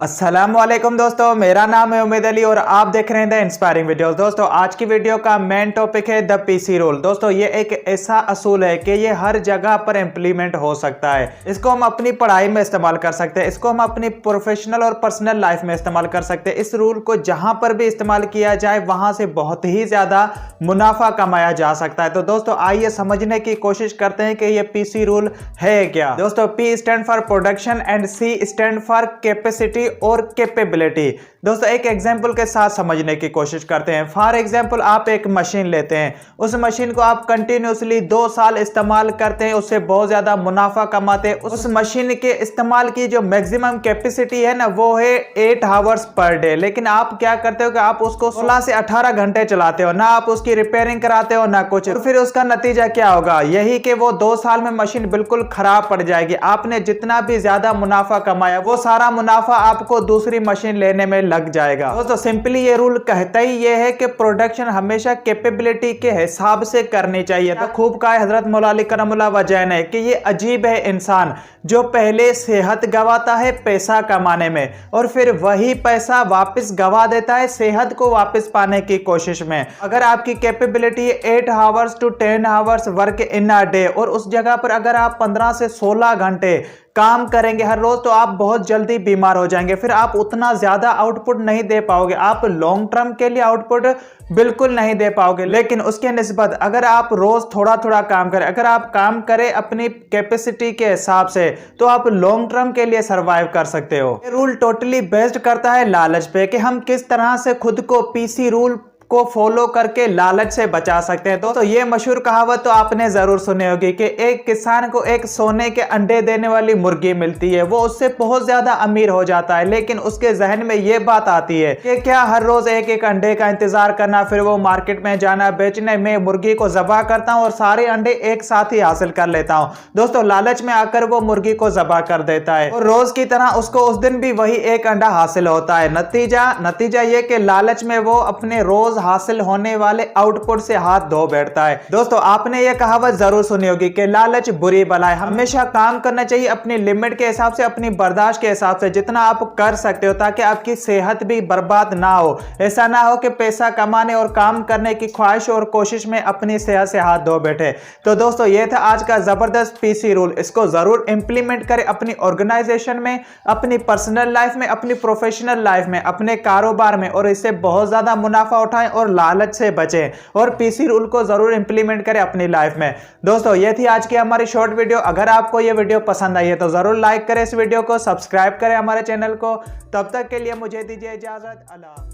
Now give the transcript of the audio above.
अस्सलाम वालेकुम दोस्तों, मेरा नाम है उम्मीद अली और आप देख रहे हैं द इंस्पायरिंग वीडियोस। दोस्तों आज की वीडियो का मेन टॉपिक है द पीसी रूल। दोस्तों ये एक ऐसा असूल है कि ये हर जगह पर इंप्लीमेंट हो सकता है। इसको हम अपनी पढ़ाई में इस्तेमाल कर सकते हैं, इसको हम अपनी प्रोफेशनल और पर्सनल लाइफ में इस्तेमाल कर सकते हैं। इस रूल को जहां पर भी इस्तेमाल किया जाए वहां से बहुत ही ज्यादा मुनाफा कमाया जा सकता है। तो दोस्तों आइए समझने की कोशिश करते हैं कि ये पीसी रूल है क्या। दोस्तों P stand for production and C stand for capacity और कैपेबिलिटी। दोस्तों एक एग्जांपल के साथ समझने की कोशिश करते हैं। फॉर एग्जांपल आप एक मशीन लेते हैं, उस मशीन को आप कंटिन्यूसली 2 साल इस्तेमाल करते हैं, उससे बहुत ज्यादा मुनाफा कमाते हैं। उस मशीन के इस्तेमाल की जो मैक्सिमम कैपेसिटी है ना वो है 8 आवर्स पर डे। लेकिन आप क्या करते हो कि आप उसको 16 से 18 घंटे चलाते हो, ना आप उसकी रिपेयरिंग कराते हो ना कुछ। और फिर उसका नतीजा क्या होगा, यही कि वो 2 साल में मशीन बिल्कुल खराब पड़ जाएगी। आपने जितना भी ज्यादा मुनाफा कमाया वो सारा मुनाफा आपको दूसरी मशीन लेने में लग जाएगा। दोस्तों सिंपली ये रूल कहता ही ये है कि प्रोडक्शन हमेशा कैपेबिलिटी के हिसाब से करनी चाहिए। तो खूब कहा हजरत मौला अली करमुल्लाह वजह ने कि ये अजीब है इंसान जो पहले सेहत गवाता है पैसा कमाने में और फिर वही पैसा वापस गवा देता है सेहत को वापस पाने की कोशिश में। अगर आपकी capability 8 hours to 10 hours work in a day और उस जगह पर अगर आप 15 से 16 घंटे काम करेंगे हर रोज तो आप बहुत जल्दी बीमार हो जाएंगे। फिर आप उतना ज्यादा आउटपुट नहीं दे पाओगे, आप लॉन्ग टर्म के लिए आउटपुट बिल्कुल नहीं दे पाओगे। लेकिन उसके निस्बत अगर आप रोज थोड़ा थोड़ा काम करें, अगर आप काम करें अपनी कैपेसिटी के हिसाब से तो आप लॉन्ग टर्म के लिए सरवाइव कर सकते हो। ये रूल टोटली बेस्ड करता है लालच पे कि हम किस तरह से खुद को पीसी रूल को फॉलो करके लालच से बचा सकते हैं। तो ये मशहूर कहावत तो आपने जरूर सुनी होगी कि एक किसान को एक सोने के अंडे देने वाली मुर्गी मिलती है, वो उससे बहुत ज्यादा अमीर हो जाता है। लेकिन उसके जहन में ये बात आती है कि क्या हर रोज एक एक अंडे का इंतजार करना, फिर वो मार्केट में जाना बेचने में मुर्गी को ज़बह करता हूं और सारे अंडे एक साथ ही हासिल कर लेता हूं। दोस्तों लालच में आकर वो मुर्गी को ज़बह कर देता है और रोज की तरह उसको उस दिन भी वही एक अंडा हासिल होता है। नतीजा ये कि लालच में वो अपने रोज हासिल होने वाले आउटपुट से हाथ धो बैठता है। दोस्तों आपने ये कहावत जरूर सुनी होगी कि लालच बुरी बला है। हमेशा काम करना चाहिए अपनी लिमिट के हिसाब से, अपनी बर्दाश्त के हिसाब से, जितना आप कर सकते हो ताकि आपकी सेहत भी बर्बाद ना हो। ऐसा ना हो कि पैसा कमाने और काम करने की ख्वाहिश और कोशिश में अपनी सेहत से हाथ धो बैठे। तो दोस्तों ये था आज का जबरदस्त पीसी रूल। इसको जरूर इंप्लीमेंट करें अपनी ऑर्गेनाइजेशन में, अपनी पर्सनल लाइफ में, अपनी प्रोफेशनल लाइफ में, अपने कारोबार में और इससे बहुत ज्यादा मुनाफा उठाएं और लालच से बचें और पीसी रूल को जरूर इंप्लीमेंट करें अपनी लाइफ में। दोस्तों ये थी आज की हमारी शॉर्ट वीडियो। अगर आपको ये वीडियो पसंद आई है तो जरूर लाइक करें इस वीडियो को, सब्सक्राइब करें हमारे चैनल को। तब तक के लिए मुझे दीजिए इजाजत। अल्लाह।